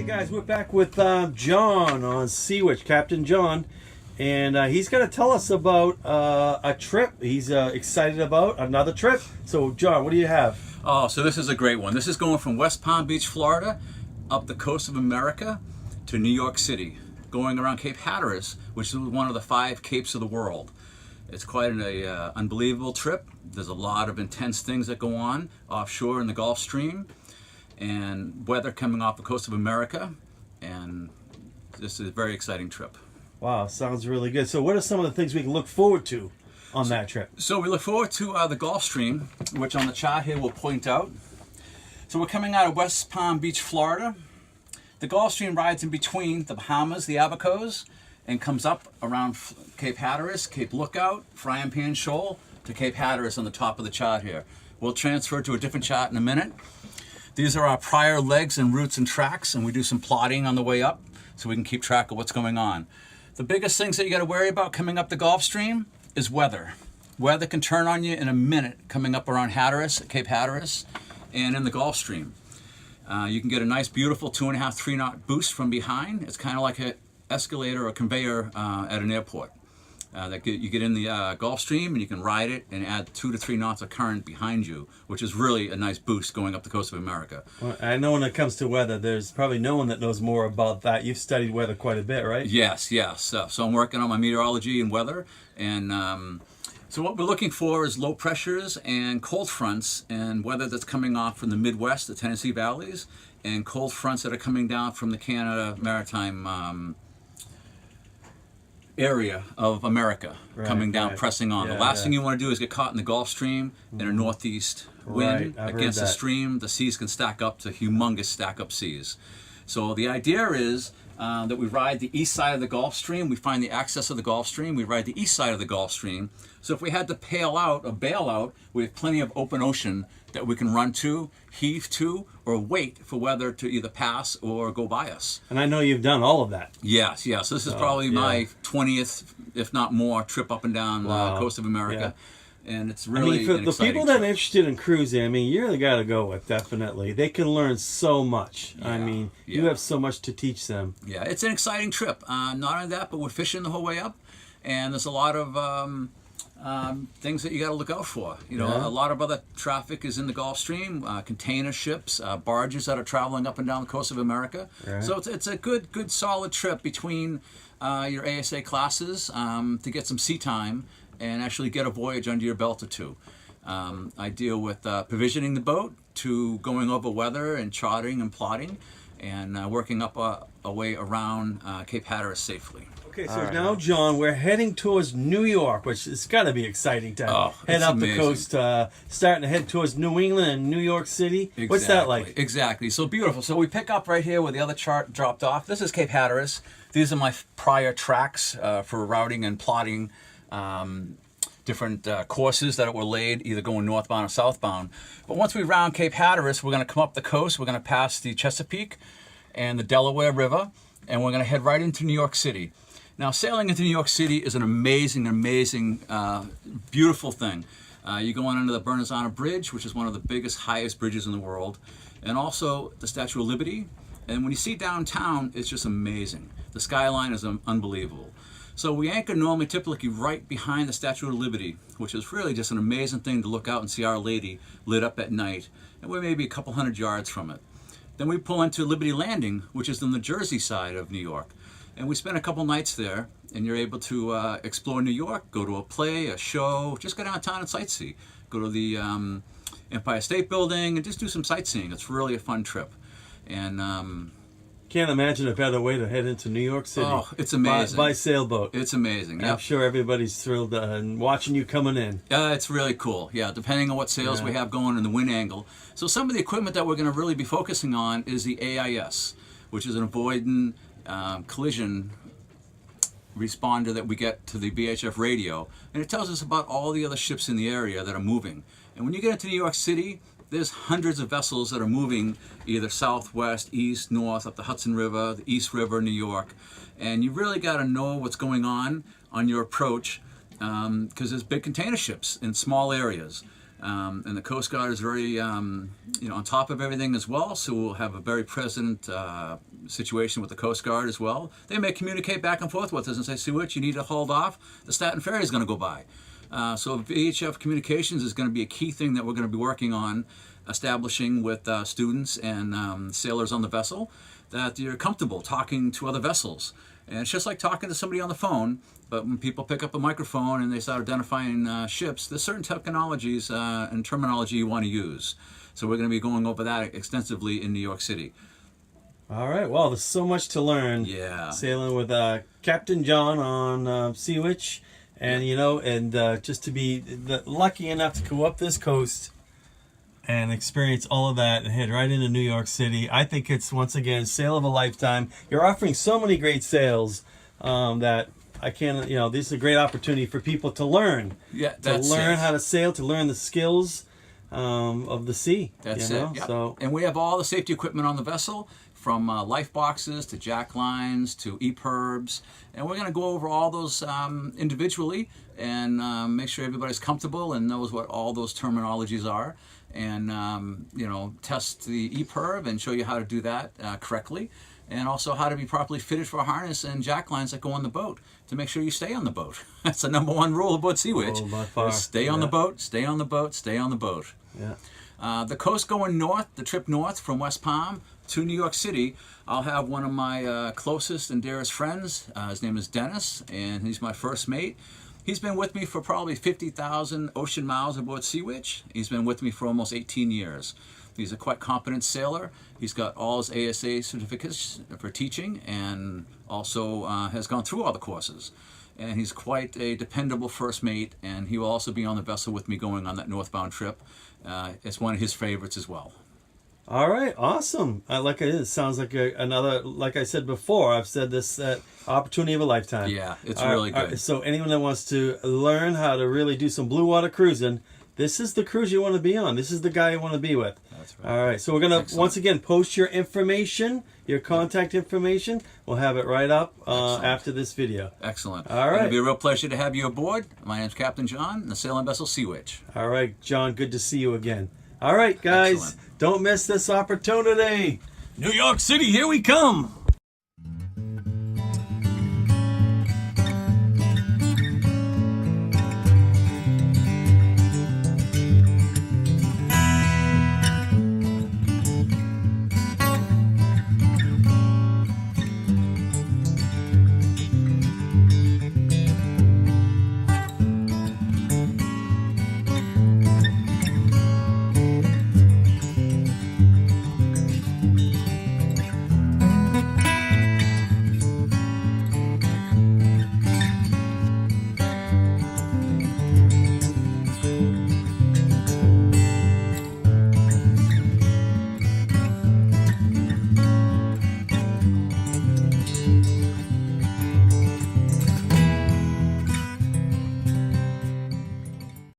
Okay, guys, we're back with John on Sea Witch, Captain John, and he's going to tell us about a trip he's excited about, another trip. So, John, what do you have? Oh, so this is a great one. This is going from West Palm Beach, Florida, up the coast of America to New York City, going around Cape Hatteras, which is one of the 5 capes of the world. It's quite an unbelievable trip. There's a lot of intense things that go on offshore in the Gulf Stream, and weather coming off the coast of America, and this is a very exciting trip. Wow, sounds really good. So what are some of the things we can look forward to on that trip? So we look forward to the Gulf Stream, which on the chart here we'll point out. So we're coming out of West Palm Beach, Florida. The Gulf Stream rides in between the Bahamas, the Abacos, and comes up around Cape Hatteras, Cape Lookout, Frying Pan Shoal, to Cape Hatteras on the top of the chart here. We'll transfer to a different chart in a minute. These are our prior legs and routes and tracks, and we do some plotting on the way up so we can keep track of what's going on. The biggest things that you got to worry about coming up the Gulf Stream is weather. Weather can turn on you in a minute coming up around Hatteras, Cape Hatteras, and in the Gulf Stream. You can get a nice, beautiful 2.5, 3 knot boost from behind. It's kind of like an escalator or conveyor at an airport. You get in the Gulf Stream and you can ride it and add 2 to 3 knots of current behind you, which is really a nice boost going up the coast of America. Well, I know when it comes to weather, there's probably no one that knows more about that. You've studied weather quite a bit, right? Yes. So I'm working on my meteorology and weather, and so what we're looking for is low pressures and cold fronts and weather that's coming off from the Midwest, the Tennessee valleys, and cold fronts that are coming down from the Canada Maritime area of America, coming down, pressing on. The last thing you want to do is get caught in the Gulf Stream in a northeast wind against the stream. The seas can stack up to humongous stack-up seas. So the idea is that we ride the east side of the Gulf Stream. We find the access of the Gulf Stream. We ride the east side of the Gulf Stream. So if we had to bail out, we have plenty of open ocean that we can run to, heave to, or wait for weather to either pass or go by us. And I know you've done all of that. Yes. This is probably my 20th, if not more, trip up and down the coast of America. Yeah. And it's really for the people that are interested in cruising, you're the guy to go with, definitely. They can learn so much. You have so much to teach them. Yeah, it's an exciting trip. Not only that, but we're fishing the whole way up. And there's a lot of things that you got to look out for. A lot of other traffic is in the Gulf Stream, container ships, barges that are traveling up and down the coast of America. Right. So it's a good solid trip between your ASA classes to get some sea time and actually get a voyage under your belt or two. I deal with provisioning the boat to going over weather and charting and plotting and working up a way around Cape Hatteras safely. Okay, so now, John, we're heading towards New York, which has got to be exciting to head up the coast, starting to head towards New England and New York City. Exactly. What's that like? Exactly. So beautiful. So we pick up right here where the other chart dropped off. This is Cape Hatteras. These are my prior tracks for routing and plotting different courses that were laid, either going northbound or southbound. But once we round Cape Hatteras, we're going to come up the coast. We're going to pass the Chesapeake and the Delaware River, and we're going to head right into New York City. Now, sailing into New York City is an amazing, beautiful thing. You go on under the Bernazano Bridge, which is one of the biggest, highest bridges in the world, and also the Statue of Liberty. And when you see downtown, it's just amazing. The skyline is unbelievable. So we anchor normally typically right behind the Statue of Liberty, which is really just an amazing thing to look out and see Our Lady lit up at night. And we're maybe a couple hundred yards from it. Then we pull into Liberty Landing, which is on the Jersey side of New York. And we spend a couple nights there, and you're able to explore New York, go to a play, a show, just go downtown and sightsee. Go to the Empire State Building and just do some sightseeing. It's really a fun trip. And can't imagine a better way to head into New York City. Oh, it's amazing. By sailboat. It's aming. I'm sure everybody's thrilled and watching you coming in. It's really cool. Yeah, depending on what sails we have going and the wind angle. So some of the equipment that we're going to really be focusing on is the AIS, which is an avoidant collision responder that we get to the VHF radio, and it tells us about all the other ships in the area that are moving. And when you get into New York City, there's hundreds of vessels that are moving either southwest, east, north, up the Hudson River, the East River, New York, and you really got to know what's going on your approach because there's big container ships in small areas. And the Coast Guard is very, on top of everything as well. So we'll have a very present situation with the Coast Guard as well. They may communicate back and forth with us and say, see what, you need to hold off. The Staten Ferry is going to go by. So VHF communications is going to be a key thing that we're going to be working on establishing with students and sailors on the vessel, that you're comfortable talking to other vessels. And it's just like talking to somebody on the phone, but when people pick up a microphone and they start identifying ships, there's certain technologies and terminology you want to use. So we're going to be going over that extensively in New York City. All right. Well, there's so much to learn. Yeah. Sailing with Captain John on Sea Witch. And, you know, and just to be lucky enough to go up this coast and experience all of that and head right into New York City. I think it's, once again, sail of a lifetime. You're offering so many great sails that I can't, you know, this is a great opportunity for people to learn. Yeah, to learn how to sail, to learn the skills of the sea. That's you know? it. Yep. So, and we have all the safety equipment on the vessel, from life boxes to jack lines to EPIRBs, and we're going to go over all those individually and make sure everybody's comfortable and knows what all those terminologies are, and you know, test the EPIRB and show you how to do that correctly, and also how to be properly fitted for a harness and jack lines that go on the boat to make sure you stay on the boat. That's the #1 rule aboard Sea Witch. Oh, by far. Stay on the boat, stay on the boat, stay on the boat. yeah. The coast going north, the trip north from West Palm to New York City, I'll have one of my closest and dearest friends. His name is Dennis, and he's my first mate. He's been with me for probably 50,000 ocean miles aboard Sea Witch. He's been with me for almost 18 years. He's a quite competent sailor. He's got all his ASA certificates for teaching, and also has gone through all the courses. And he's quite a dependable first mate, and he will also be on the vessel with me going on that northbound trip. It's one of his favorites as well. All right, awesome. Like it sounds like another, like I said before, I've said this, opportunity of a lifetime. Yeah, it's really good. So anyone that wants to learn how to really do some blue water cruising, this is the cruise you want to be on. This is the guy you want to be with. That's right. All right, so we're going to, once again, post your information, your contact information. We'll have it right up after this video. Excellent. All right. It'll be a real pleasure to have you aboard. My name's Captain John, the sailing vessel Sea Witch. All right, John, good to see you again. All right, guys, Excellent. don't miss this opportunity. New York City, here we come.